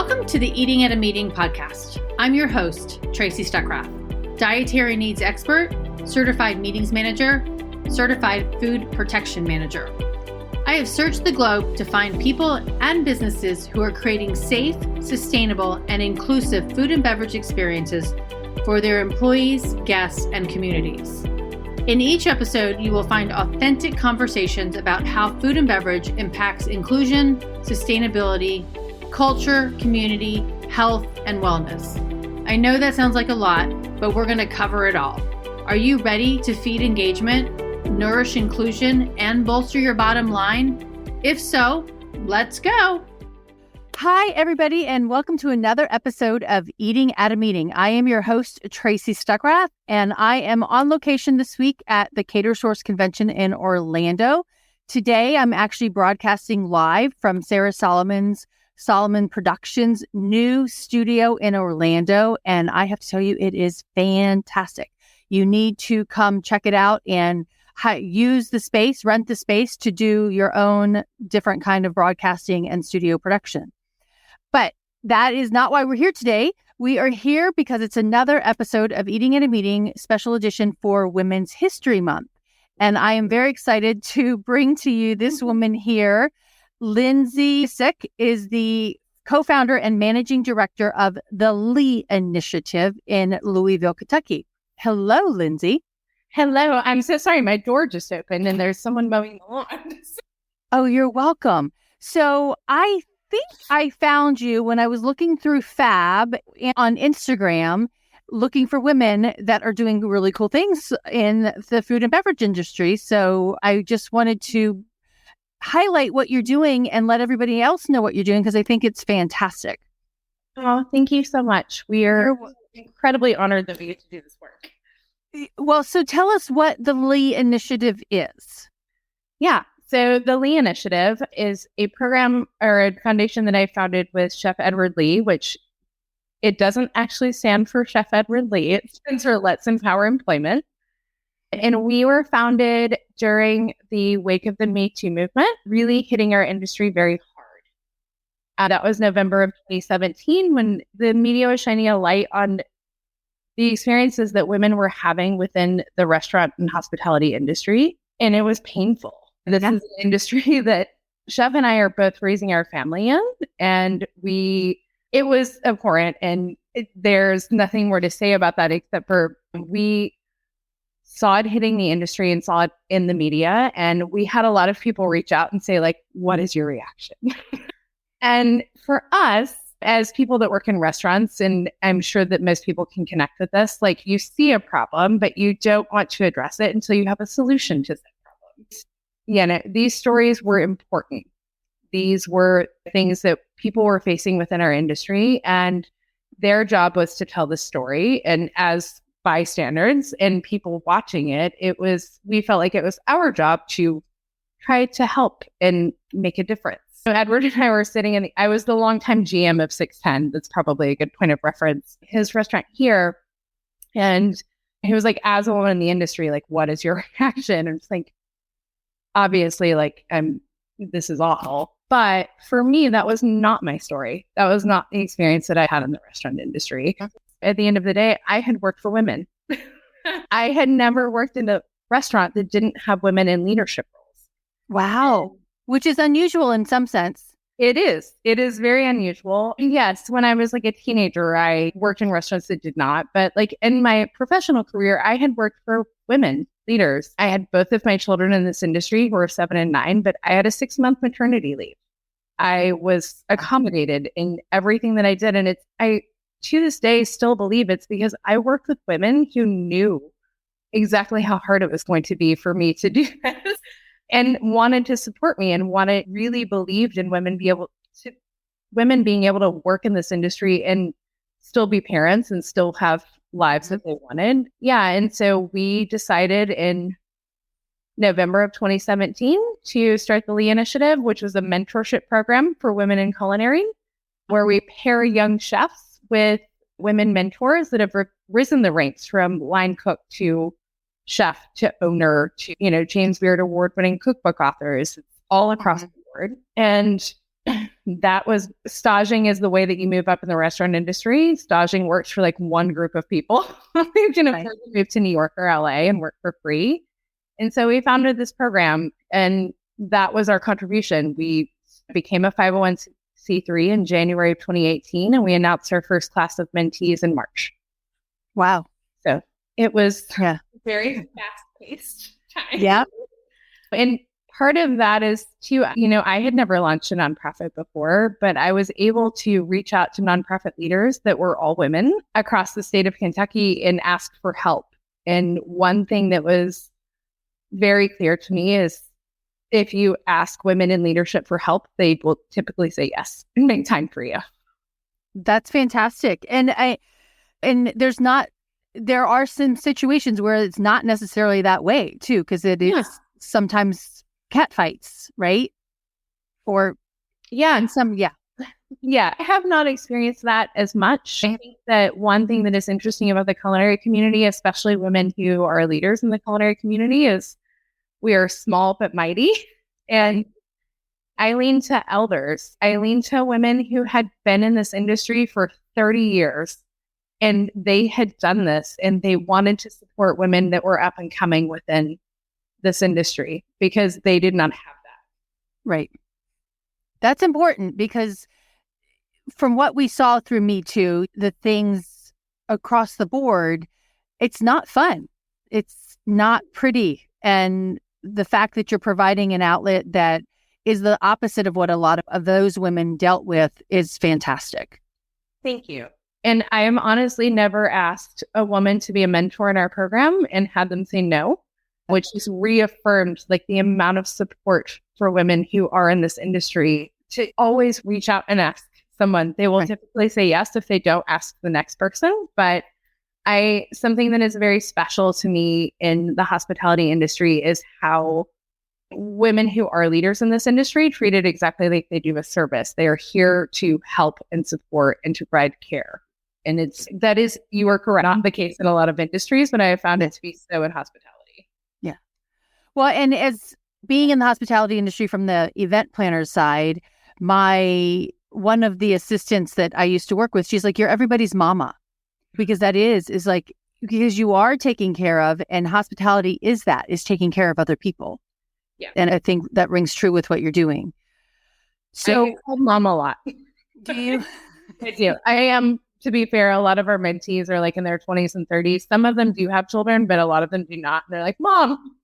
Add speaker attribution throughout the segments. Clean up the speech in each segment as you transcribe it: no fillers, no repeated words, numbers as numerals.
Speaker 1: Welcome to the Eating at a Meeting podcast. I'm your host, Tracy Stuckrath, dietary needs expert, certified meetings manager, certified food protection manager. I have searched the globe to find people and businesses who are creating safe, sustainable, and inclusive food and beverage experiences for their employees, guests, and communities. In each episode, you will find authentic conversations about how food and beverage impacts inclusion, sustainability, culture, community, health, and wellness. I know that sounds like a lot, but we're going to cover it all. Are you ready to feed engagement, nourish inclusion, and bolster your bottom line? If so, let's go.
Speaker 2: Hi, everybody, and welcome to another episode of Eating at a Meeting. I am your host, Tracy Stuckrath, and I am on location this week at the HERstory convention in Orlando. Today, I'm actually broadcasting live from Sarah Solomon Productions' new studio in Orlando, and I have to tell you, it is fantastic. You need to come check it out and use the space, rent the space to do your own different kind of broadcasting and studio production. But that is not why we're here today. We are here because it's another episode of Eating at a Meeting, special edition for Women's History Month. And I am very excited to bring to you this woman here. Lindsey Ofcacek is the co-founder and managing director of the Lee Initiative in Louisville, Kentucky. Hello, Lindsey.
Speaker 3: Hello. I'm so sorry. My door just opened and there's someone mowing the lawn.
Speaker 2: Oh, you're welcome. So I think I found you when I was looking through Fab on Instagram, looking for women that are doing really cool things in the food and beverage industry. So I just wanted to highlight what you're doing and let everybody else know what you're doing because I think it's fantastic.
Speaker 3: Oh, thank you so much. We are incredibly honored that we get to do this work.
Speaker 2: Well, so tell us what the Lee Initiative is.
Speaker 3: Yeah. So the Lee Initiative is a program or a foundation that I founded with Chef Edward Lee, which it doesn't actually stand for Chef Edward Lee. It stands for Let's Empower Employment. And we were founded during the wake of the Me Too movement, really hitting our industry very hard. That was November of 2017 when the media was shining a light on the experiences that women were having within the restaurant and hospitality industry. And it was painful. This is an industry that Chef and I are both raising our family in. And it was abhorrent. And there's nothing more to say about that except for we saw it hitting the industry and saw it in the media. And we had a lot of people reach out and say, like, what is your reaction? And for us, as people that work in restaurants, and I'm sure that most people can connect with this, like you see a problem, but you don't want to address it until you have a solution to that problem. Yeah, no, these stories were important. These were things that people were facing within our industry, and their job was to tell the story. And as bystanders and people watching it, we felt like it was our job to try to help and make a difference. So Edward and I were sitting I was the longtime GM of 610. That's probably a good point of reference. His restaurant here. And he was like, as a woman in the industry, like, what is your reaction? And it's like, obviously, like, this is awful. But for me, that was not my story. That was not the experience that I had in the restaurant industry. At the end of the day, I had worked for women. I had never worked in a restaurant that didn't have women in leadership roles.
Speaker 2: Wow. Which is unusual in some sense.
Speaker 3: It is. It is very unusual. Yes, when I was like a teenager, I worked in restaurants that did not. But like in my professional career, I had worked for women leaders. I had both of my children in this industry who were 7 and 9, but I had a 6-month maternity leave. I was accommodated in everything that I did. And I to this day still believe it's because I worked with women who knew exactly how hard it was going to be for me to do this and wanted to support me and really believed in women being able to work in this industry and still be parents and still have lives that they wanted. Yeah. And so we decided in November of 2017 to start the Lee Initiative, which was a mentorship program for women in culinary, where we pair young chefs with women mentors that have risen the ranks from line cook to chef to owner to, James Beard award-winning cookbook authors all across the board. And that was staging is the way that you move up in the restaurant industry. Staging works for like one group of people. You can afford to move to New York or LA and work for free. And so we founded this program, and that was our contribution. We became a 501c3 in January of 2018, and we announced our first class of mentees in March.
Speaker 2: Wow.
Speaker 3: So it was very fast-paced time.
Speaker 2: Yeah.
Speaker 3: And part of that is too, I had never launched a nonprofit before, but I was able to reach out to nonprofit leaders that were all women across the state of Kentucky and ask for help. And one thing that was very clear to me is if you ask women in leadership for help, they will typically say yes and make time for you.
Speaker 2: That's fantastic. And there are some situations where it's not necessarily that way too, because it is sometimes cat fights, right? Or and some
Speaker 3: I have not experienced that as much. I think that one thing that is interesting about the culinary community, especially women who are leaders in the culinary community, is we are small but mighty. And I lean to elders. I lean to women who had been in this industry for 30 years, and they had done this, and they wanted to support women that were up and coming within this industry because they did not have that.
Speaker 2: Right. That's important because from what we saw through Me Too, the things across the board, it's not fun. It's not pretty. And the fact that you're providing an outlet that is the opposite of what a lot of those women dealt with is fantastic.
Speaker 3: Thank you. And I am honestly never asked a woman to be a mentor in our program and had them say no, which just reaffirmed like the amount of support for women who are in this industry to always reach out and ask someone. They will typically say yes if they don't ask the next person. But something that is very special to me in the hospitality industry is how women who are leaders in this industry treat it exactly like they do a service. They are here to help and support and to provide care. And you are correct, not the case in a lot of industries, but I have found it to be so in hospitality.
Speaker 2: Yeah. Well, and as being in the hospitality industry from the event planner side, one of the assistants that I used to work with, she's like, you're everybody's mama. Because that is like, because you are taking care of, and hospitality is taking care of other people.
Speaker 3: Yeah.
Speaker 2: And I think that rings true with what you're doing. So
Speaker 3: I call mom a lot.
Speaker 2: Do you?
Speaker 3: I do. I am, to be fair, a lot of our mentees are like in their 20s and 30s. Some of them do have children, but a lot of them do not. They're like, Mom.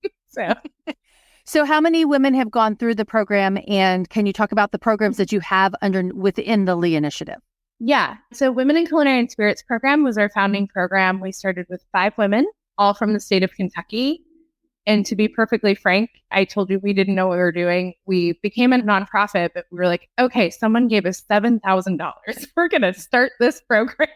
Speaker 2: So how many women have gone through the program, and can you talk about the programs that you have within the Lee Initiative?
Speaker 3: Yeah. So Women in Culinary and Spirits program was our founding program. We started with 5 women, all from the state of Kentucky. And to be perfectly frank, I told you we didn't know what we were doing. We became a nonprofit, but we were like, okay, someone gave us $7,000. We're going to start this program.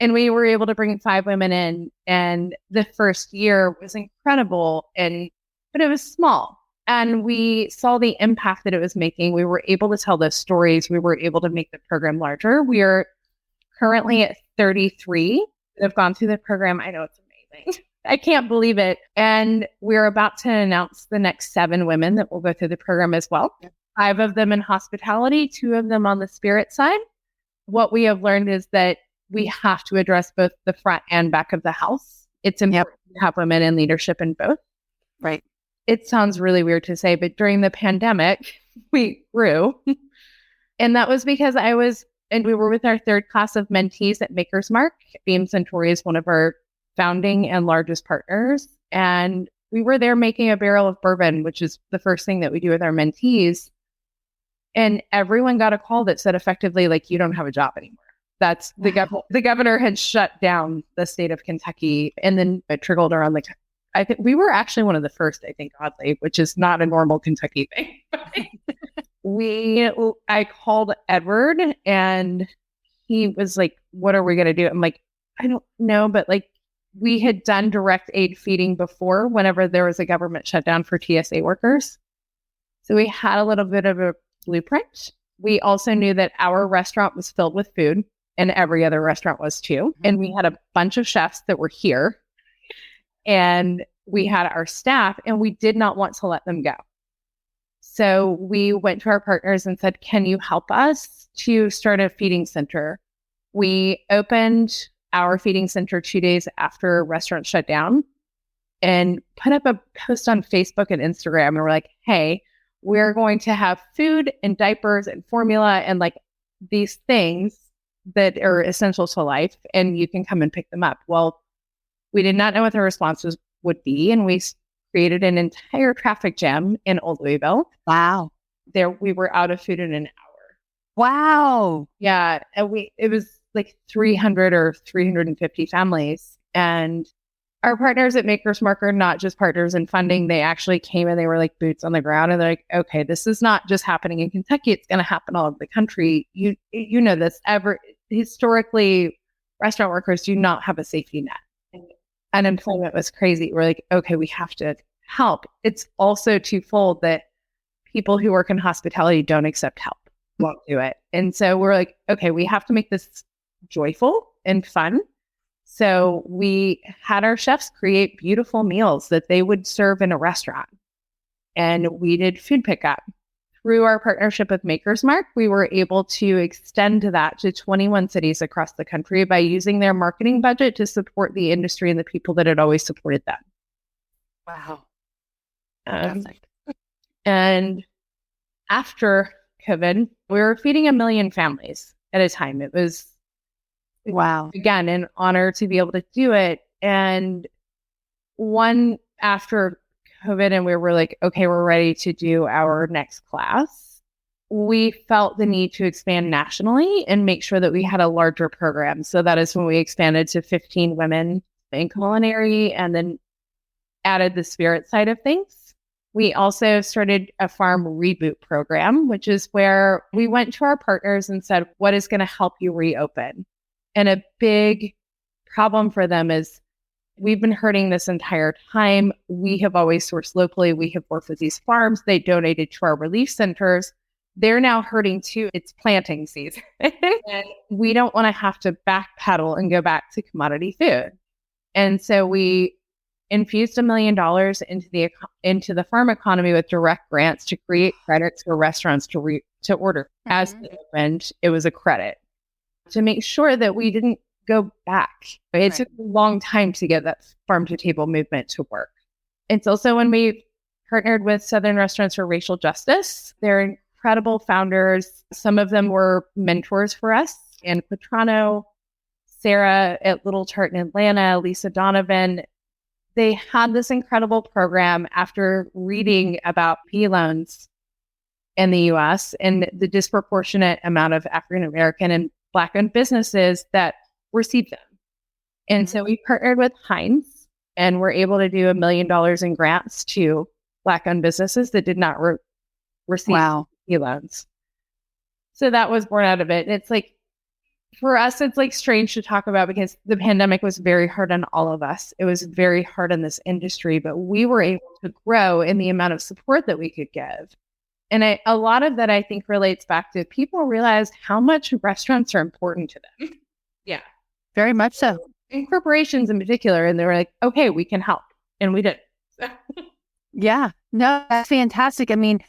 Speaker 3: And we were able to bring 5 women in. And the first year was incredible, but it was small. And we saw the impact that it was making. We were able to tell those stories. We were able to make the program larger. We are currently at 33 that have gone through the program. I know it's amazing. I can't believe it. And we're about to announce the next 7 women that will go through the program as well. 5 of them in hospitality, 2 of them on the spirit side. What we have learned is that we have to address both the front and back of the house. It's important to have women in leadership in both.
Speaker 2: Right.
Speaker 3: It sounds really weird to say, but during the pandemic, we grew. And that was because we were with our 3rd class of mentees at Maker's Mark. Beam Centauri is one of our founding and largest partners. And we were there making a barrel of bourbon, which is the first thing that we do with our mentees. And everyone got a call that said effectively, like, you don't have a job anymore. That's the governor had shut down the state of Kentucky, and then it trickled around I think we were actually one of the first, oddly, which is not a normal Kentucky thing. I called Edward, and he was like, what are we going to do? I'm like, I don't know, but we had done direct aid feeding before whenever there was a government shutdown for TSA workers. So we had a little bit of a blueprint. We also knew that our restaurant was filled with food, and every other restaurant was too. Mm-hmm. And we had a bunch of chefs that were here. And we had our staff, and we did not want to let them go. So we went to our partners and said, can you help us to start a feeding center? We opened our feeding center 2 days after restaurants shut down and put up a post on Facebook and Instagram. And we're like, hey, we're going to have food and diapers and formula and like these things that are essential to life, and you can come and pick them up. Well, we did not know what the responses would be, and we created an entire traffic jam in Old Louisville.
Speaker 2: Wow.
Speaker 3: We were out of food in an hour.
Speaker 2: Wow.
Speaker 3: Yeah. And it was like 300 or 350 families. And our partners at Maker's Mark are not just partners in funding. They actually came and they were like boots on the ground. And they're like, okay, this is not just happening in Kentucky. It's going to happen all over the country. You know this. Historically, restaurant workers do not have a safety net. And unemployment was crazy. We're like, okay, we have to help. It's also twofold that people who work in hospitality don't accept help, won't do it. And so we're like, okay, we have to make this joyful and fun. So we had our chefs create beautiful meals that they would serve in a restaurant. And we did food pickup. Through our partnership with Maker's Mark, we were able to extend that to 21 cities across the country by using their marketing budget to support the industry and the people that had always supported them.
Speaker 2: Wow.
Speaker 3: And after COVID, we were feeding 1 million families at a time. It was,
Speaker 2: wow,
Speaker 3: again, an honor to be able to do it. And one after COVID, and we were like, okay, we're ready to do our next class. We felt the need to expand nationally and make sure that we had a larger program. So that is when we expanded to 15 women in culinary and then added the spirit side of things. We also started a farm reboot program, which is where we went to our partners and said, what is going to help you reopen? And a big problem for them is we've been hurting this entire time. We have always sourced locally. We have worked with these farms. They donated to our relief centers. They're now hurting too. It's planting season. And we don't want to have to backpedal and go back to commodity food. And so we infused $1 million into the farm economy with direct grants to create credits for restaurants to order. As they opened, it was a credit to make sure that we didn't go back. It took a long time to get that farm to table movement to work. It's also when we partnered with Southern Restaurants for Racial Justice. They're incredible founders. Some of them were mentors for us. And Petrano, Sarah at Little Tart in Atlanta, Lisa Donovan, they had this incredible program after reading about P loans in the US and the disproportionate amount of African American and Black-owned businesses that receive them. And so we partnered with Heinz and were able to do $1 million in grants to Black-owned businesses that did not receive P loans. So that was born out of it. And it's like, for us, it's like strange to talk about because the pandemic was very hard on all of us. It was very hard on this industry, but we were able to grow in the amount of support that we could give. And a lot of that, I think, relates back to people realized how much restaurants are important to them. Yeah.
Speaker 2: Very much so.
Speaker 3: And corporations in particular. And they were like, okay, we can help. And we did.
Speaker 2: Yeah. No, that's fantastic. I mean,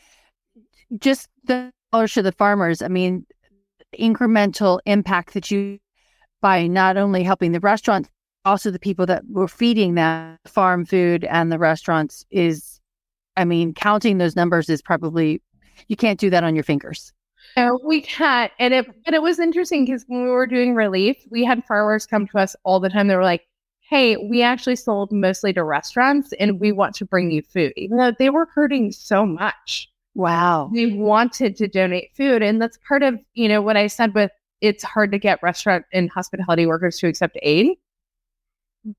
Speaker 2: just the dollars to the farmers. I mean, incremental impact that you, by not only helping the restaurants, also the people that were feeding that farm food and the restaurants is, I mean, counting those numbers is probably, you can't do that on your fingers.
Speaker 3: No, we can't. But it was interesting because when we were doing relief, we had farmers come to us all the time. They were like, hey, we actually sold mostly to restaurants and we want to bring you food, even though they were hurting so much.
Speaker 2: Wow.
Speaker 3: They wanted to donate food. And that's part of, what I said with it's hard to get restaurant and hospitality workers to accept aid.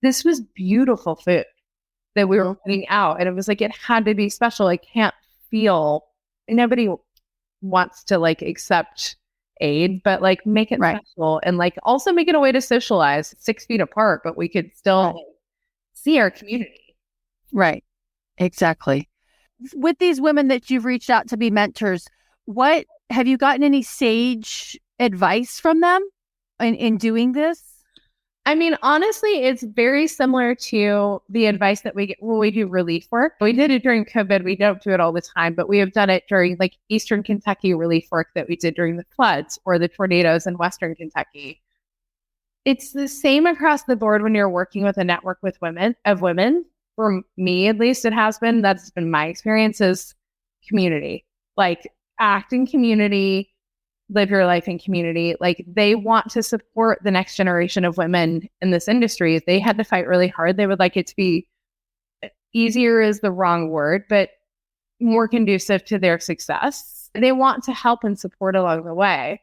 Speaker 3: This was beautiful food that we were putting out. And it was like, it had to be special. I can't feel, nobody wants to accept aid, but make it special and also make it a way to socialize 6 feet apart, but we could still see our community.
Speaker 2: Right. Exactly. With these women that you've reached out to be mentors, what have you gotten any sage advice from them in doing this?
Speaker 3: I mean, honestly, it's very similar to the advice that we get when we do relief work. We did it during COVID. We don't do it all the time, but we have done it during like Eastern Kentucky relief work that we did during the floods or the tornadoes in Western Kentucky. It's the same across the board when you're working with a network with women. For me, at least, it has been. That's been my experience is community. Like act in community, live your life in community. Like they want to support the next generation of women in this industry. If they had to fight really hard, they would like it to be easier is the wrong word, but more conducive to their success. They want to help and support along the way.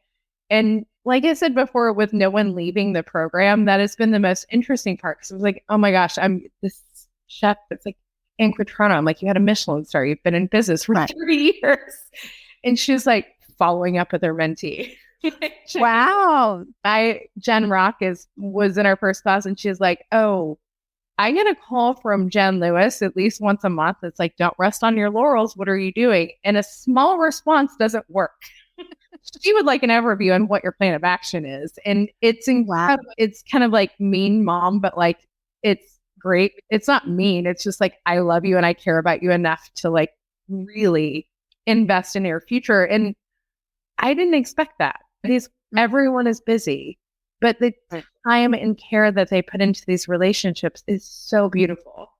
Speaker 3: And like I said before, with no one leaving the program, that has been the most interesting part. Because I was like, oh my gosh, I'm this chef that's like acronym. I'm like, you had a Michelin star. You've been in business for 30 years. And she was like following up with her mentee.
Speaker 2: Wow.
Speaker 3: Jen Rock was in our first class and she's like, oh, I get a call from Jen Lewis at least once a month. It's like, don't rest on your laurels. What are you doing? And a small response doesn't work. She would like an overview on what your plan of action is. And it's incredible. Wow. It's kind of like mean mom, but like, it's great. It's not mean. It's just like, I love you and I care about you enough to like really invest in your future. And I didn't expect that. Because everyone is busy, but the time and care that they put into these relationships is so beautiful.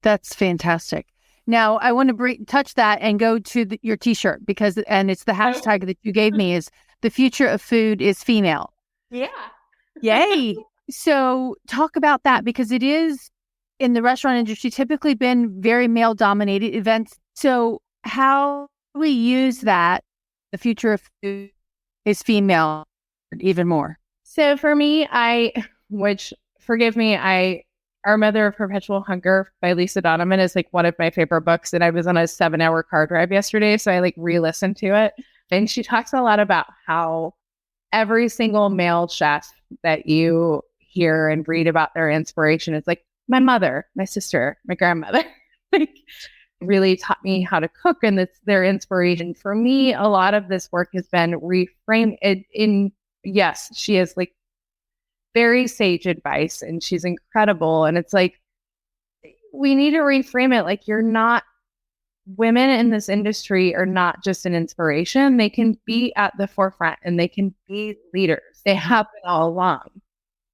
Speaker 2: That's fantastic. Now, I want to touch that and go to your T-shirt and it's the hashtag that you gave me is the future of food is female.
Speaker 3: Yeah.
Speaker 2: Yay. So talk about that because it is in the restaurant industry typically been very male dominated events. So how we use that, the future of food is female even more.
Speaker 3: So for me, Our Mother of Perpetual Hunger by Lisa Donovan is like one of my favorite books. And I was on a 7-hour car drive yesterday. So I like re-listened to it. And she talks a lot about how every single male chef that you hear and read about their inspiration is like my mother, my sister, my grandmother, like really taught me how to cook. And that's their inspiration. For me, a lot of this work has been reframed yes, she is like very sage advice and she's incredible. And it's like, we need to reframe it. Like women in this industry are not just an inspiration. They can be at the forefront and they can be leaders. They have been all along.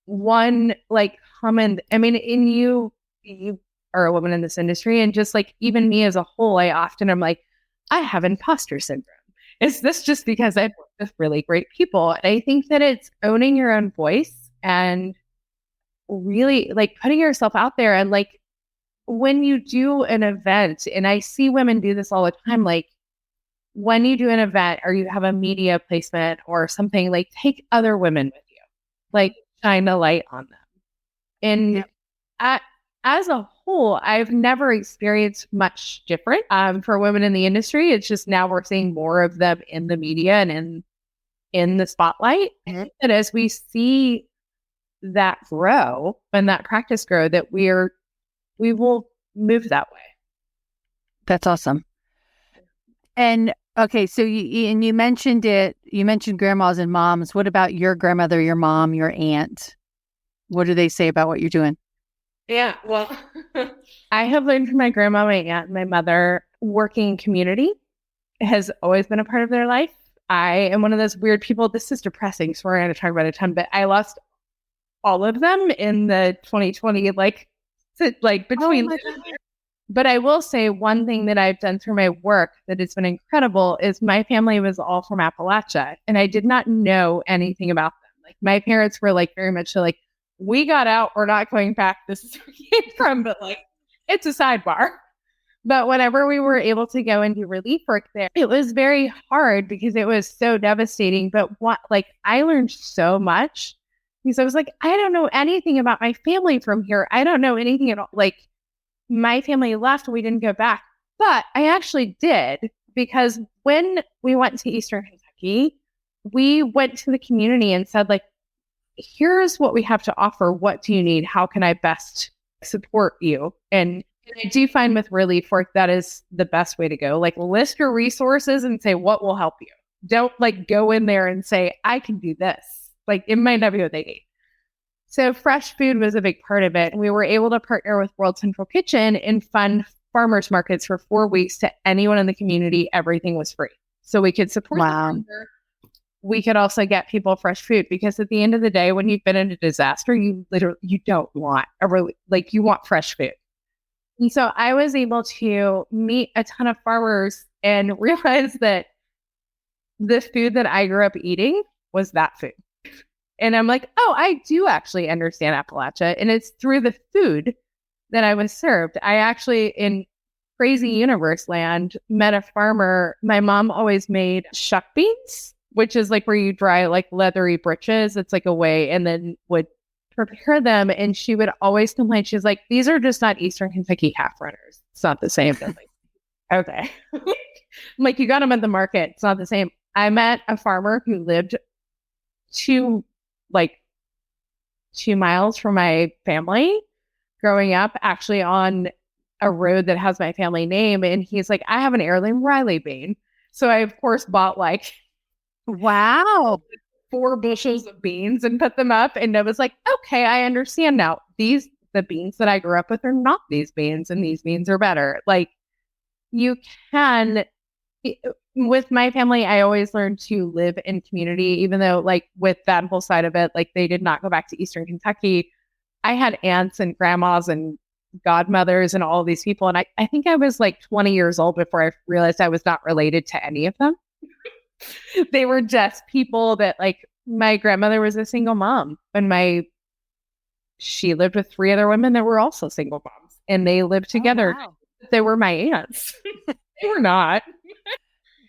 Speaker 3: One like common, I mean, you are a woman in this industry and just like even me as a whole, I often am like, I have imposter syndrome. Is this just because I've worked with really great people? And I think that it's owning your own voice and really like putting yourself out there. And like when you do an event, and I see women do this all the time, like when you do an event or you have a media placement or something, like take other women with you, like shine a light on them. And as a whole, I've never experienced much different for women in the industry. It's just now we're seeing more of them in the media and in the spotlight. Mm-hmm. And as we see that grow and that practice grow, that we will move that way.
Speaker 2: That's awesome. And okay, so you mentioned it. You mentioned grandmas and moms. What about your grandmother, your mom, your aunt? What do they say about what you're doing?
Speaker 3: Yeah, well, I have learned from my grandma, my aunt, and my mother, working community has always been a part of their life. I am one of those weird people. This is depressing, so we're going to talk about it a ton, but I lost all of them in the 2020, between. But I will say one thing that I've done through my work that has been incredible is my family was all from Appalachia, and I did not know anything about them. Like my parents were like very much like, we got out, we're not going back. This is where we came from, but like, it's a sidebar. But whenever we were able to go and do relief work there, it was very hard because it was so devastating. But I learned so much because I was like, I don't know anything about my family from here. I don't know anything at all. Like my family left, we didn't go back, but I actually did because when we went to Eastern Kentucky, we went to the community and said like, here's what we have to offer. What do you need? How can I best support you? And I do find with relief work, that is the best way to go. Like list your resources and say, what will help you? Don't like go in there and say, I can do this. Like it might not be what they need. So fresh food was a big part of it. And we were able to partner with World Central Kitchen and fund farmers markets for 4 weeks to anyone in the community. Everything was free. So we could support the farmer. We could also get people fresh food, because at the end of the day, when you've been in a disaster, you don't want you want fresh food. And so I was able to meet a ton of farmers and realize that the food that I grew up eating was that food. And I'm like, oh, I do actually understand Appalachia. And it's through the food that I was served. I actually, in crazy universe land, met a farmer. My mom always made shuck beans, which is like where you dry like leathery britches. It's like a way, and then would prepare them. And she would always complain. She's like, these are just not Eastern Kentucky half runners. It's not the same. I'm like, okay. I'm like, you got them at the market. It's not the same. I met a farmer who lived 2 miles from my family growing up, actually on a road that has my family name. And he's like, I have an heirloom Riley bean. So I, of course, bought like,
Speaker 2: wow,
Speaker 3: 4 bushels of beans and put them up. And I was like, okay, I understand now. The beans that I grew up with are not these beans, and these beans are better. Like, you can, with my family, I always learned to live in community, even though like with that whole side of it, like they did not go back to Eastern Kentucky. I had aunts and grandmas and godmothers and all of these people. And I think I was like 20 years old before I realized I was not related to any of them. They were just people that, like, my grandmother was a single mom, and she lived with 3 other women that were also single moms, and they lived together.
Speaker 2: Oh, wow.
Speaker 3: They were my aunts. They were not.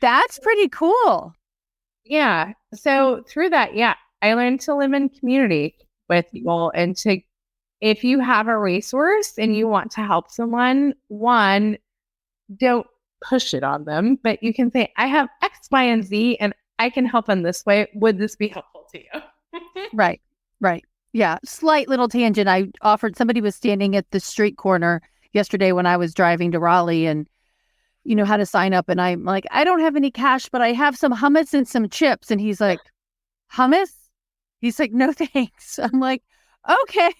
Speaker 2: That's pretty cool.
Speaker 3: Yeah. So through that, yeah, I learned to live in community with people, and if you have a resource and you want to help someone, one, don't push it on them, but you can say, I have X, Y, and Z, and I can help in this way. Would this be helpful to you?
Speaker 2: Right. Yeah. Slight little tangent. Somebody was standing at the street corner yesterday when I was driving to Raleigh, and how to sign up. And I'm like, I don't have any cash, but I have some hummus and some chips. And he's like, hummus? He's like, no, thanks. I'm like, okay.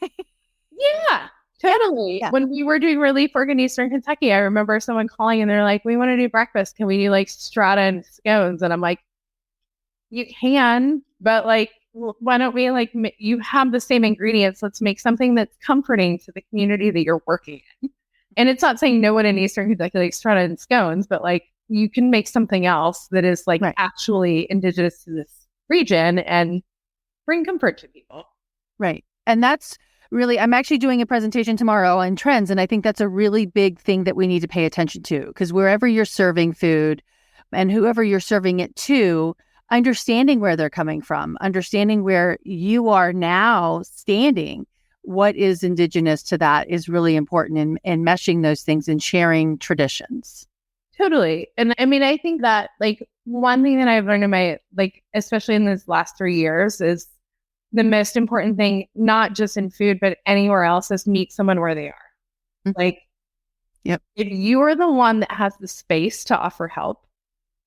Speaker 3: Yeah. Totally.
Speaker 2: Yeah.
Speaker 3: When we were doing relief work in Eastern Kentucky, I remember someone calling and they're like, we want to do breakfast. Can we do like strata and scones? And I'm like, you can, but like, why don't we you have the same ingredients. Let's make something that's comforting to the community that you're working in. And it's not saying no one in Eastern Kentucky likes strata and scones, but like you can make something else that is like actually indigenous to this region and bring comfort to people.
Speaker 2: Right. And that's really, I'm actually doing a presentation tomorrow on trends. And I think that's a really big thing that we need to pay attention to, because wherever you're serving food and whoever you're serving it to, understanding where they're coming from, understanding where you are now standing, what is indigenous to that is really important in meshing those things and sharing traditions.
Speaker 3: Totally. And I mean, I think that like one thing that I've learned in my, especially in these last 3 years, is the most important thing, not just in food, but anywhere else, is meet someone where they are. Mm-hmm. If you are the one that has the space to offer help,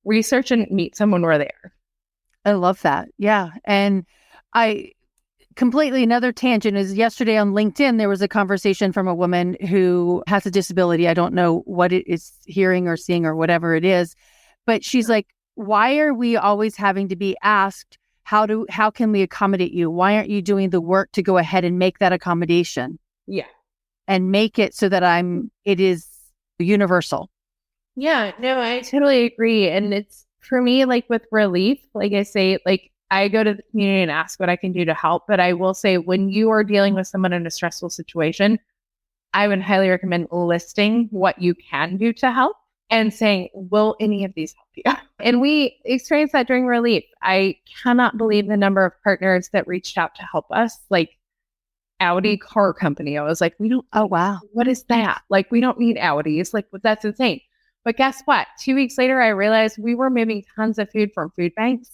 Speaker 3: research and meet someone where they are.
Speaker 2: I love that. Yeah. And another tangent is yesterday on LinkedIn, there was a conversation from a woman who has a disability. I don't know what it is, hearing or seeing or whatever it is, but she's like, why are we always having to be asked, how can we accommodate you? Why aren't you doing the work to go ahead and make that accommodation?
Speaker 3: Yeah.
Speaker 2: And make it so that it is universal.
Speaker 3: Yeah, no, I totally agree. And it's, for me, like with relief, like I say, like I go to the community and ask what I can do to help. But I will say, when you are dealing with someone in a stressful situation, I would highly recommend listing what you can do to help and saying, will any of these help you? And we experienced that during relief. I cannot believe the number of partners that reached out to help us. Like Audi car company. I was like,
Speaker 2: oh, wow.
Speaker 3: What is that? Like, we don't need Audis. Like, that's insane. But guess what? 2 weeks later, I realized we were moving tons of food from food banks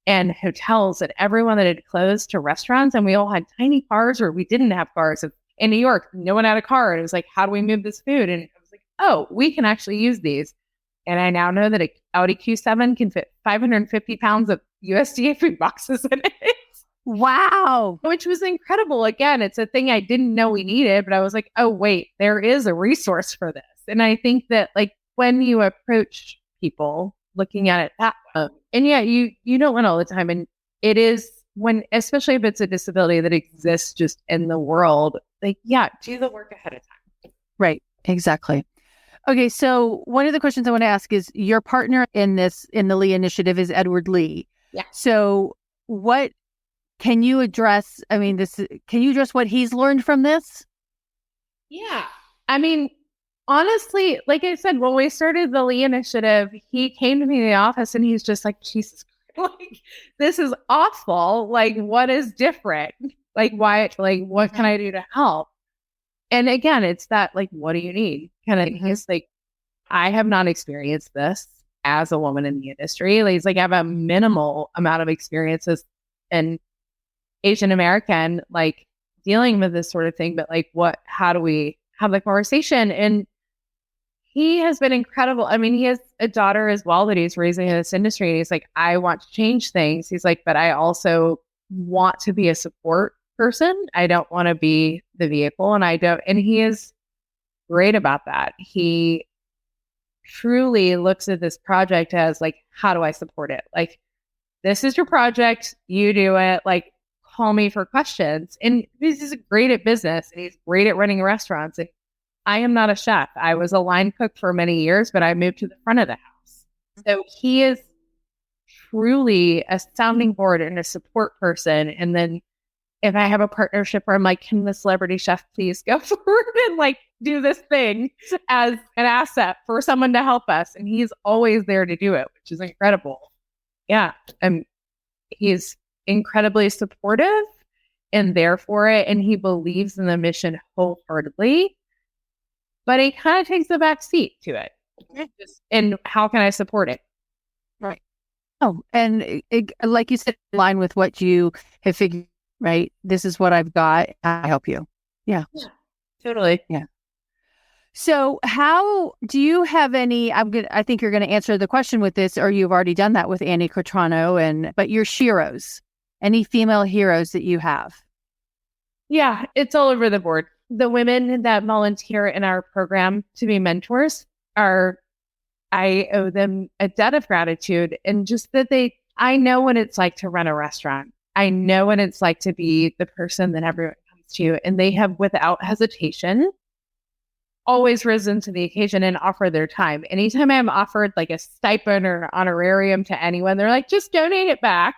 Speaker 3: and hotels and everyone that had closed to restaurants. And we all had tiny cars, or we didn't have cars. In New York, no one had a car. And it was like, how do we move this food? And I was like, oh, we can actually use these. And I now know that an Audi Q7 can fit 550 pounds of USDA food boxes in it.
Speaker 2: Wow.
Speaker 3: Which was incredible. Again, it's a thing I didn't know we needed, but I was like, oh, wait, there is a resource for this. And I think that like when you approach people looking at it that way, and yeah, you don't win all the time. And it is when, especially if it's a disability that exists just in the world, like, yeah, do the work ahead of time.
Speaker 2: Right. Exactly. Okay. So one of the questions I want to ask is your partner in the Lee initiative is Edward Lee.
Speaker 3: Yeah.
Speaker 2: So what can you address? I mean, can you address what he's learned from this?
Speaker 3: Yeah. I mean, honestly, like I said, when we started the Lee initiative, he came to me in the office and he's just like, Jesus, like, this is awful. Like, what is different? Like, why, like, what can I do to help? And again, it's that, like, what do you need? Kind of, he's like, I have not experienced this as a woman in the industry. Like, he's like, I have a minimal amount of experiences and Asian American, like dealing with this sort of thing, but like, how do we have the conversation? And he has been incredible. I mean, he has a daughter as well that he's raising in this industry. And he's like, I want to change things. He's like, but I also want to be a support person. I don't want to be the vehicle. And he is great about that. He truly looks at this project as like, how do I support it? Like, this is your project. You do it. Like, call me for questions. And he's great at business and he's great at running restaurants. And I am not a chef. I was a line cook for many years, but I moved to the front of the house. So he is truly a sounding board and a support person. And then if I have a partnership where I'm like, can the celebrity chef please go forward and like do this thing as an asset for someone to help us? And he's always there to do it, which is incredible. Yeah. He's incredibly supportive and there for it. And he believes in the mission wholeheartedly, but he kind of takes the back seat to it. And how can I support it?
Speaker 2: Right. Oh, and like you said, in line with what you have figured, right? This is what I've got. I help you. Yeah.
Speaker 3: Totally.
Speaker 2: Yeah. So how do you have any, I think you're going to answer the question with this, or you've already done that with Annie Cortrano, but your sheroes, any female heroes that you have?
Speaker 3: Yeah, it's all over the board. The women that volunteer in our program to be mentors I owe them a debt of gratitude. And just that I know what it's like to run a restaurant. I know what it's like to be the person that everyone comes to. And they have, without hesitation, always risen to the occasion and offered their time. Anytime I'm offered like a stipend or an honorarium to anyone, they're like, just donate it back.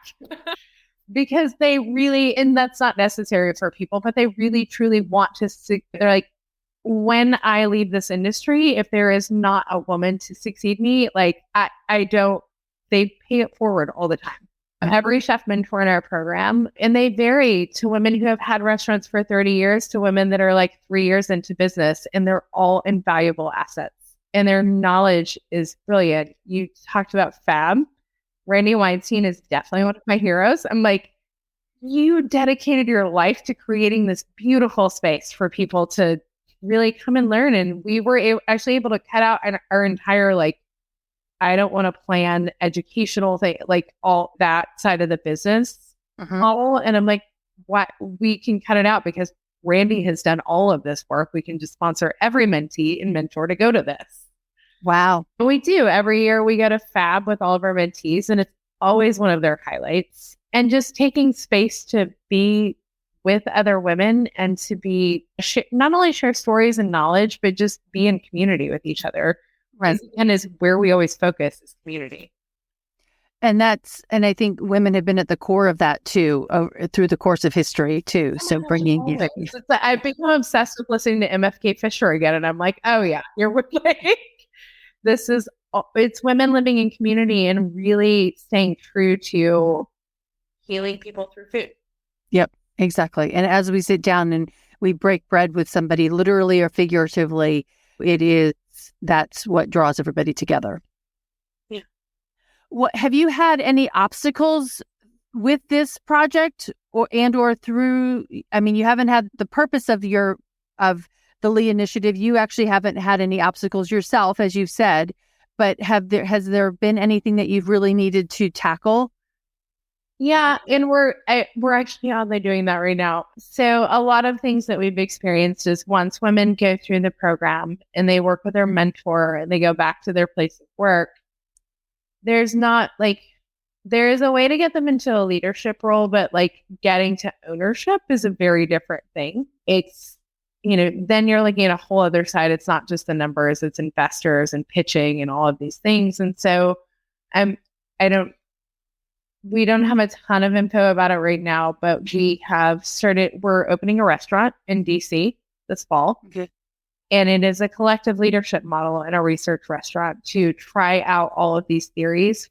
Speaker 3: Because they really, and that's not necessary for people, but they really truly want to, they're like, when I leave this industry, if there is not a woman to succeed me, like I don't, they pay it forward all the time. Every chef mentor in our program, and they vary to women who have had restaurants for 30 years to women that are like 3 years into business, and they're all invaluable assets and their knowledge is brilliant. You talked about Fab. Randy Weinstein is definitely one of my heroes. I'm like, you dedicated your life to creating this beautiful space for people to really come and learn. And we were actually able to cut out our entire, like, I don't want to plan educational thing, like all that side of the business model. And I'm like, what? We can cut it out because Randy has done all of this work. We can just sponsor every mentee and mentor to go to this.
Speaker 2: Wow.
Speaker 3: We do. Every year we go to Fab with all of our mentees, and it's always one of their highlights. And just taking space to be with other women and to be not only share stories and knowledge, but just be in community with each other. Right. And is where we always focus, is community.
Speaker 2: And I think women have been at the core of that too, through the course of history too. So bringing,
Speaker 3: I've become obsessed with listening to MFK Fisher again. And I'm like, oh yeah, you're like, it's women living in community and really staying true to healing people through food.
Speaker 2: Yep, exactly. And as we sit down and we break bread with somebody, literally or figuratively, that's what draws everybody together.
Speaker 3: Yeah.
Speaker 2: What have you had any obstacles with this project or through? I mean, you haven't had the purpose of the Lee initiative. You actually haven't had any obstacles yourself, as you've said. But has there been anything that you've really needed to tackle?
Speaker 3: Yeah, and we're actually oddly doing that right now. So a lot of things that we've experienced is once women go through the program and they work with their mentor and they go back to their place of work, there's not like there is a way to get them into a leadership role, but like getting to ownership is a very different thing. It's then you're looking at a whole other side. It's not just the numbers, it's investors and pitching and all of these things. And so we don't have a ton of info about it right now, but we're opening a restaurant in DC this fall.
Speaker 2: Okay.
Speaker 3: And it is a collective leadership model and a research restaurant to try out all of these theories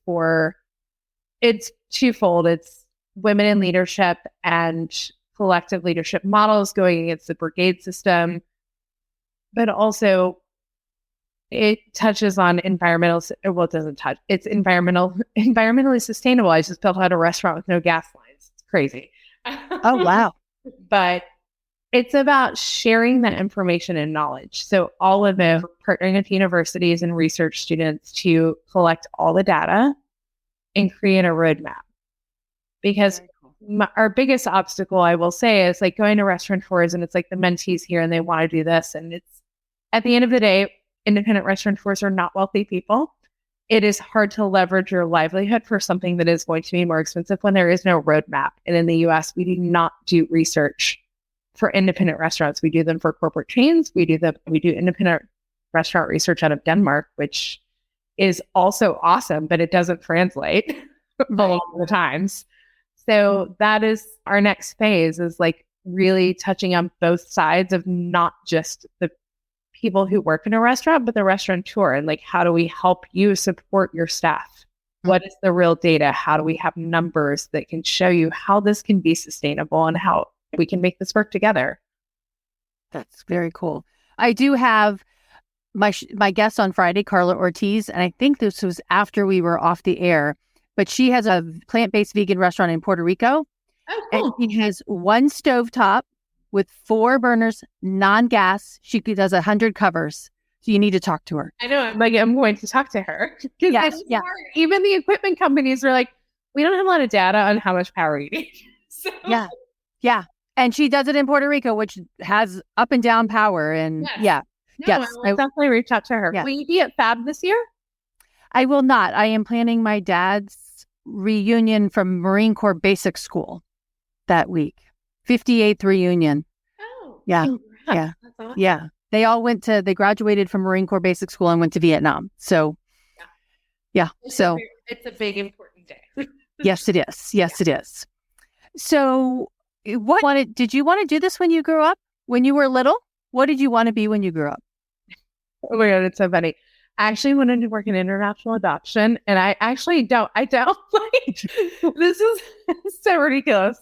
Speaker 3: it's twofold. It's women in leadership and collective leadership models going against the brigade system, but also it touches on it's environmentally sustainable. I just built out a restaurant with no gas lines. It's crazy.
Speaker 2: Oh, wow.
Speaker 3: But it's about sharing that information and knowledge. So all of it, partnering with universities and research students to collect all the data and create a roadmap. Because our biggest obstacle, I will say, is like going to restaurateurs and it's like the mentees here and they want to do this. And it's at the end of the day, independent restaurateurs are not wealthy people. It is hard to leverage your livelihood for something that is going to be more expensive when there is no roadmap. And in the US, we do not do research for independent restaurants. We do them for corporate chains. We do independent restaurant research out of Denmark, which is also awesome, but it doesn't translate a lot of the times. So that is our next phase, is like really touching on both sides of not just the people who work in a restaurant, but the restaurateur, and like, how do we help you support your staff? What is the real data? How do we have numbers that can show you how this can be sustainable and how we can make this work together?
Speaker 2: That's very cool. I do have my guest on Friday, Carla Ortiz, and I think this was after we were off the air, but she has a plant-based vegan restaurant in Puerto Rico.
Speaker 3: Oh, cool.
Speaker 2: And she has one stovetop with 4 burners, non-gas. She does 100 covers. So you need to talk to her.
Speaker 3: I know. I'm going to talk to her.
Speaker 2: Yeah.
Speaker 3: Even the equipment companies are like, we don't have a lot of data on how much power you need. So.
Speaker 2: Yeah. And she does it in Puerto Rico, which has up and down power. And
Speaker 3: yes. I will definitely reach out to her.
Speaker 2: Yeah.
Speaker 3: Will you be at Fab this year?
Speaker 2: I will not. I am planning my dad's reunion from Marine Corps Basic School that week. 58th reunion.
Speaker 3: Oh,
Speaker 2: yeah.
Speaker 3: Congrats.
Speaker 2: Yeah.
Speaker 3: That's awesome.
Speaker 2: Yeah. They graduated from Marine Corps Basic School and went to Vietnam. So, yeah.
Speaker 3: It's a big, important day.
Speaker 2: Yes, it is. Yes, it is. So did you want to do this when you grew up? When you were little? What did you want to be when you grew up?
Speaker 3: Oh my God, it's so funny. I actually wanted to work in international adoption, and I don't like, this is so ridiculous.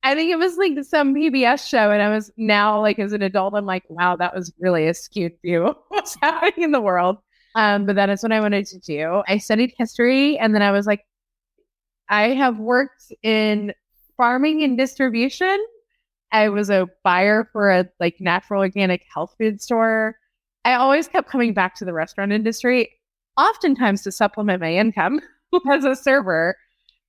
Speaker 3: I think it was like some PBS show, and I was now like as an adult, I'm like, wow, that was really a skewed view of what's happening in the world. But that is what I wanted to do. I studied history, and then I was like, I have worked in farming and distribution. I was a buyer for a like natural organic health food store. I always kept coming back to the restaurant industry, oftentimes to supplement my income as a server.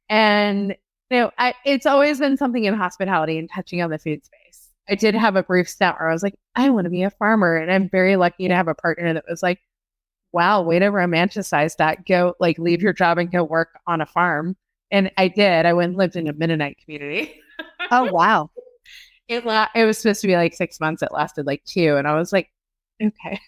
Speaker 3: And it's always been something in hospitality and touching on the food space. I did have a brief stint where I was like, I want to be a farmer. And I'm very lucky to have a partner that was like, wow, way to romanticize that. Go like leave your job and go work on a farm. And I did. I went and lived in a Mennonite community.
Speaker 2: Oh, wow.
Speaker 3: It was supposed to be like 6 months. It lasted like 2. And I was like, okay.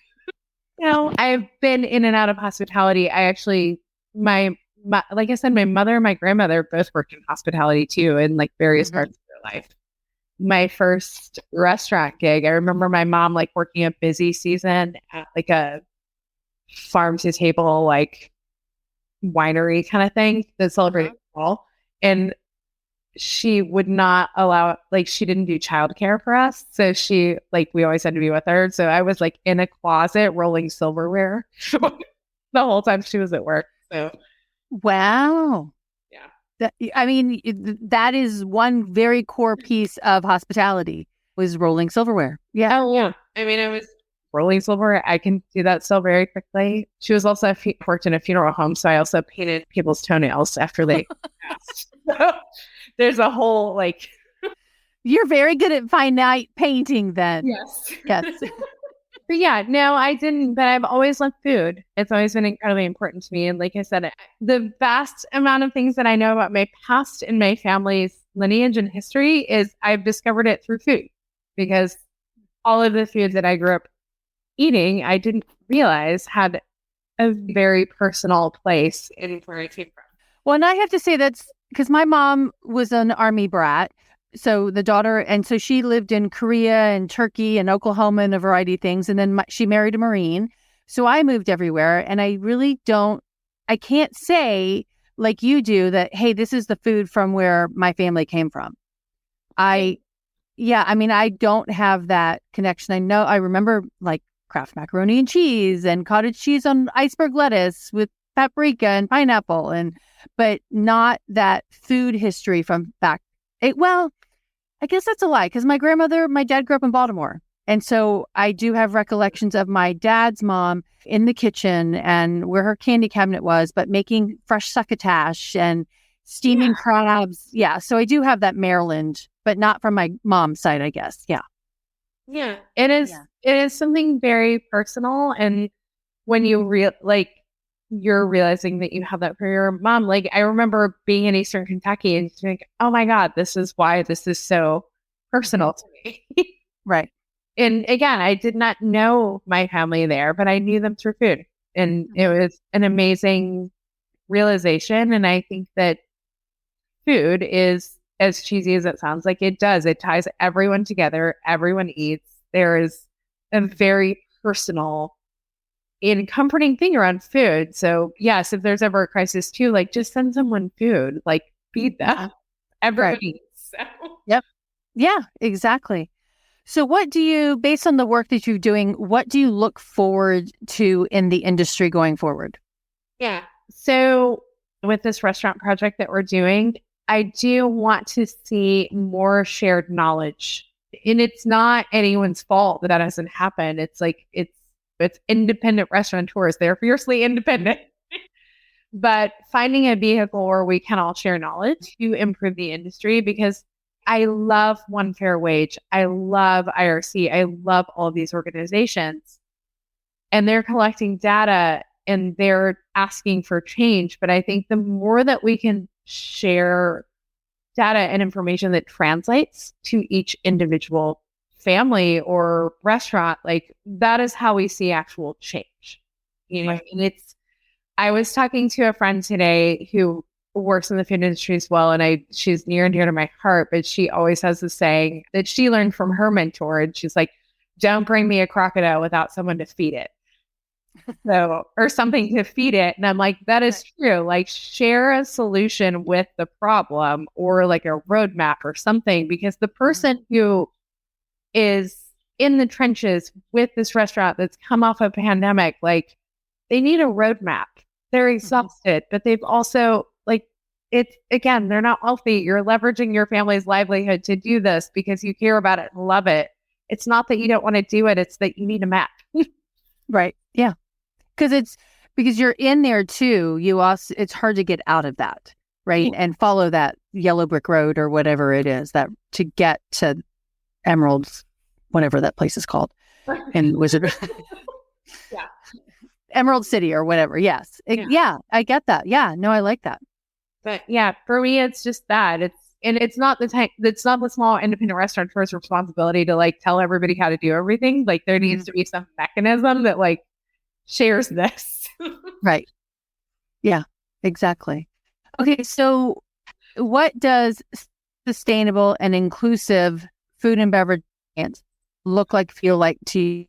Speaker 3: I've been in and out of hospitality. I actually, like I said, my mother and my grandmother both worked in hospitality too, in like various parts of their life. My first restaurant gig, I remember my mom like working a busy season at like a farm to table, like winery kind of thing that celebrated fall. And she would not allow, like, she didn't do childcare for us. So we always had to be with her. So I was like in a closet rolling silverware the whole time she was at work. So,
Speaker 2: wow.
Speaker 3: Yeah.
Speaker 2: That is one very core piece of hospitality was rolling silverware. Yeah.
Speaker 3: Oh, yeah. I mean, rolling silver. I can do that still very quickly. She was also worked in a funeral home, so I also painted people's toenails after they passed. So there's a whole like.
Speaker 2: You're very good at fine night painting then.
Speaker 3: Yes.
Speaker 2: Yes.
Speaker 3: But yeah, no, I didn't, but I've always loved food. It's always been incredibly important to me. And like I said, the vast amount of things that I know about my past and my family's lineage and history is I've discovered it through food, because all of the food that I grew up eating, I didn't realize had a very personal place in where I came from.
Speaker 2: Well, and I have to say that's because my mom was an Army brat. So the daughter, and so she lived in Korea and Turkey and Oklahoma and a variety of things. And then she married a Marine. So I moved everywhere. And I really I can't say like you do that, hey, this is the food from where my family came from. I don't have that connection. I remember like Kraft macaroni and cheese and cottage cheese on iceberg lettuce with paprika and pineapple, but not that food history from back. I guess that's a lie, because my dad grew up in Baltimore. And so I do have recollections of my dad's mom in the kitchen and where her candy cabinet was, but making fresh succotash and steaming crabs. Yeah. So I do have that Maryland, but not from my mom's side, I guess. Yeah.
Speaker 3: Yeah. It is something very personal. And when you you're realizing that you have that for your mom. Like I remember being in Eastern Kentucky and think, oh my God, this is why this is so personal to me.
Speaker 2: Right.
Speaker 3: And again, I did not know my family there, but I knew them through food. And it was an amazing realization. And I think that food is, as cheesy as it sounds, like it ties everyone together. Everyone eats. There is a very personal and comforting thing around food. So yes, if there's ever a crisis too, like just send someone food, like feed them. Everybody eats. So.
Speaker 2: Yep. Yeah, exactly. So based on the work that you're doing, what do you look forward to in the industry going forward?
Speaker 3: Yeah. So with this restaurant project that we're doing, I do want to see more shared knowledge. And it's not anyone's fault that hasn't happened. It's like, it's independent restaurateurs. They're fiercely independent. But finding a vehicle where we can all share knowledge to improve the industry, because I love One Fair Wage. I love IRC. I love all of these organizations. And they're collecting data and they're asking for change. But I think the more that we can share data and information that translates to each individual family or restaurant, like that is how we see actual change. And I was talking to a friend today who works in the food industry as well, and she's near and dear to my heart, but she always has this saying that she learned from her mentor, and she's like, don't bring me a crocodile without someone to feed it. Or something to feed it. And I'm like, that is true. Like share a solution with the problem, or like a roadmap or something, because the person who is in the trenches with this restaurant that's come off a pandemic, like they need a roadmap. They're exhausted, but they've also they're not wealthy. You're leveraging your family's livelihood to do this because you care about it and love it. It's not that you don't want to do it. It's that you need a map.
Speaker 2: Right. Yeah. Because you're in there too. It's hard to get out of that. Right. Yeah. And follow that yellow brick road or whatever it is that to get to Emerald's, whatever that place is called, in Wizard.
Speaker 3: Yeah.
Speaker 2: Emerald City or whatever. Yes. I get that. Yeah. No, I like that.
Speaker 3: But yeah, for me, it's just that it's not the small independent restaurateur's responsibility to like tell everybody how to do everything. Like there needs to be some mechanism that like shares this.
Speaker 2: Right. Yeah, exactly. Okay. So what does sustainable and inclusive food and beverage feel like to you?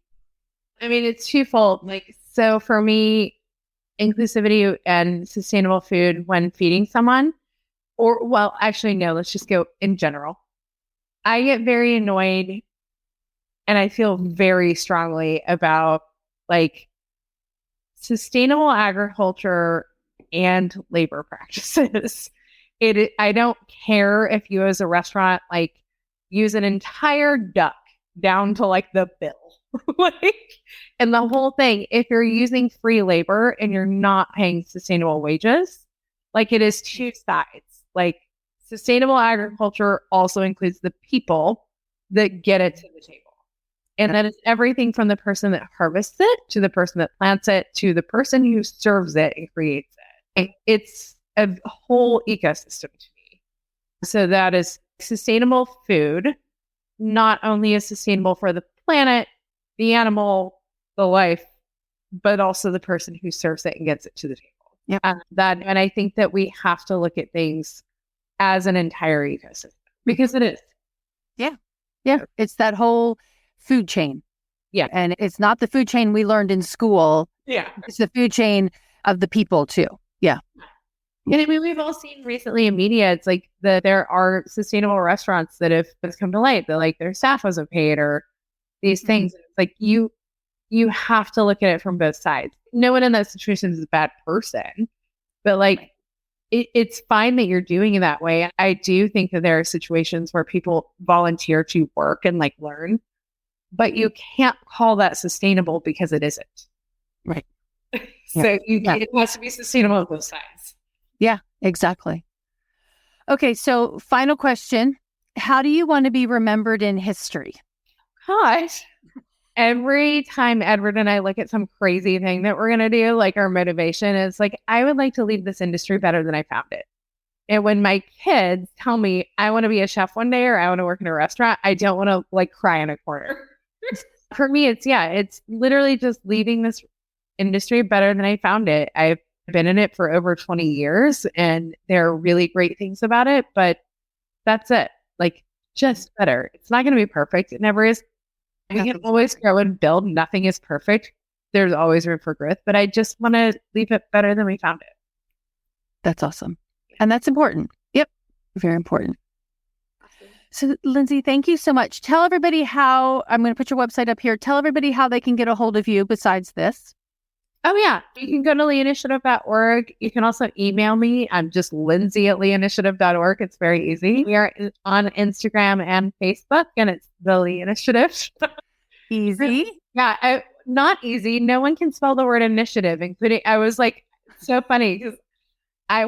Speaker 3: I mean, it's twofold. Like, so for me, inclusivity and sustainable food when feeding someone, let's just go in general. I get very annoyed and I feel very strongly about like sustainable agriculture and labor practices. I don't care if you as a restaurant like use an entire duck down to like the bill. And the whole thing, if you're using free labor and you're not paying sustainable wages, it is two sides. Sustainable agriculture also includes the people that get it to the table. And that is everything from the person that harvests it, to the person that plants it, to the person who serves it and creates it. It's a whole ecosystem to me. So that is sustainable food, not only is sustainable for the planet, the animal, the life, but also the person who serves it and gets it to the table.
Speaker 2: Yep.
Speaker 3: And I think that we have to look at things as an entire ecosystem, because it is.
Speaker 2: Yeah. It's that whole food chain.
Speaker 3: Yeah.
Speaker 2: And it's not the food chain we learned in school.
Speaker 3: Yeah.
Speaker 2: It's the food chain of the people too. Yeah.
Speaker 3: And I mean, we've all seen recently in media, it's that there are sustainable restaurants that have come to light that their staff wasn't paid or these things. It's you have to look at it from both sides. No one in that situation is a bad person, but it's fine that you're doing it that way. I do think that there are situations where people volunteer to work and learn, but you can't call that sustainable because it isn't.
Speaker 2: Right.
Speaker 3: So it has to be sustainable on both sides.
Speaker 2: Yeah, exactly. Okay, so final question. How do you want to be remembered in history?
Speaker 3: Gosh, every time Edward and I look at some crazy thing that we're going to do, our motivation is I would like to leave this industry better than I found it. And when my kids tell me I want to be a chef one day or I want to work in a restaurant, I don't want to cry in a corner. For me, it's literally just leaving this industry better than I found it. I've been in it for over 20 years and there are really great things about it, but that's it. Just better. It's not going to be perfect. It never is. We can always grow and build. Nothing is perfect. There's always room for growth, but I just want to leave it better than we found it.
Speaker 2: That's awesome. And that's important. Yep. Very important. So, Lindsay, thank you so much. Tell everybody how, I'm going to put your website up here. Tell everybody how they can get a hold of you besides this.
Speaker 3: Oh, yeah. You can go to leeinitiative.org. You can also email me. I'm just Lindsay@leeinitiative.org. It's very easy. We are on Instagram and Facebook, and it's the Lee Initiative.
Speaker 2: Easy.
Speaker 3: Yeah. Not easy. No one can spell the word initiative, including, I was so funny because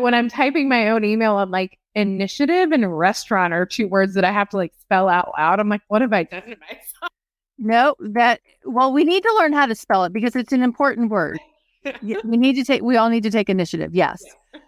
Speaker 3: when I'm typing my own email, I'm initiative and restaurant are two words that I have to spell out loud. I'm what have I done to myself?
Speaker 2: No, we need to learn how to spell it because it's an important word. We all need to take initiative. Yes. Yeah.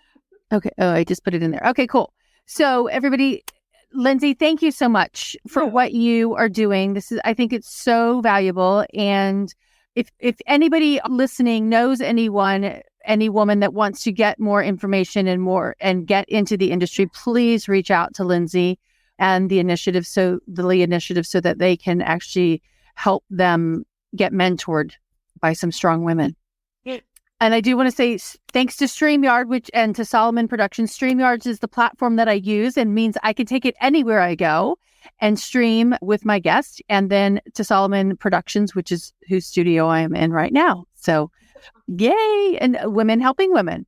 Speaker 2: Okay. Oh, I just put it in there. Okay, cool. So everybody, Lindsay, thank you so much for what you are doing. I think it's so valuable. And if anybody listening knows any woman that wants to get more information and get into the industry, please reach out to Lindsay and the Lee Initiative, so that they can actually help them get mentored by some strong women. Yeah. And I do want to say thanks to StreamYard, and to Solomon Productions. StreamYard is the platform that I use and means I can take it anywhere I go and stream with my guest. And then to Solomon Productions, which is whose studio I am in right now. So yay. And women helping women.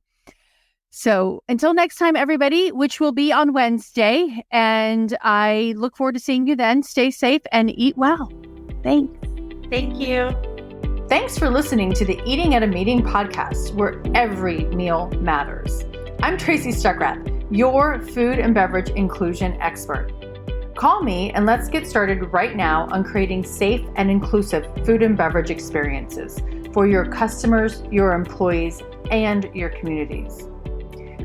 Speaker 2: So until next time, everybody, which will be on Wednesday. And I look forward to seeing you then. Stay safe and eat well. Thanks.
Speaker 3: Thank you.
Speaker 1: Thanks for listening to the Eating at a Meeting podcast, where every meal matters. I'm Tracy Stuckrath, your food and beverage inclusion expert. Call me and let's get started right now on creating safe and inclusive food and beverage experiences for your customers, your employees, and your communities.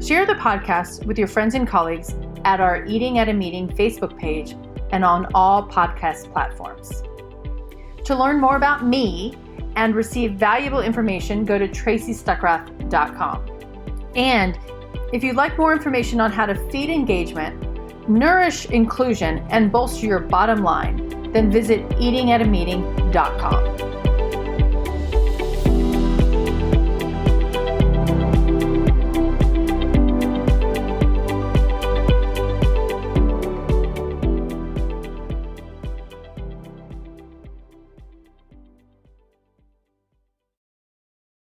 Speaker 1: Share the podcast with your friends and colleagues at our Eating at a Meeting Facebook page and on all podcast platforms. To learn more about me and receive valuable information, go to tracystuckrath.com. And if you'd like more information on how to feed engagement, nourish inclusion, and bolster your bottom line, then visit eatingatameeting.com.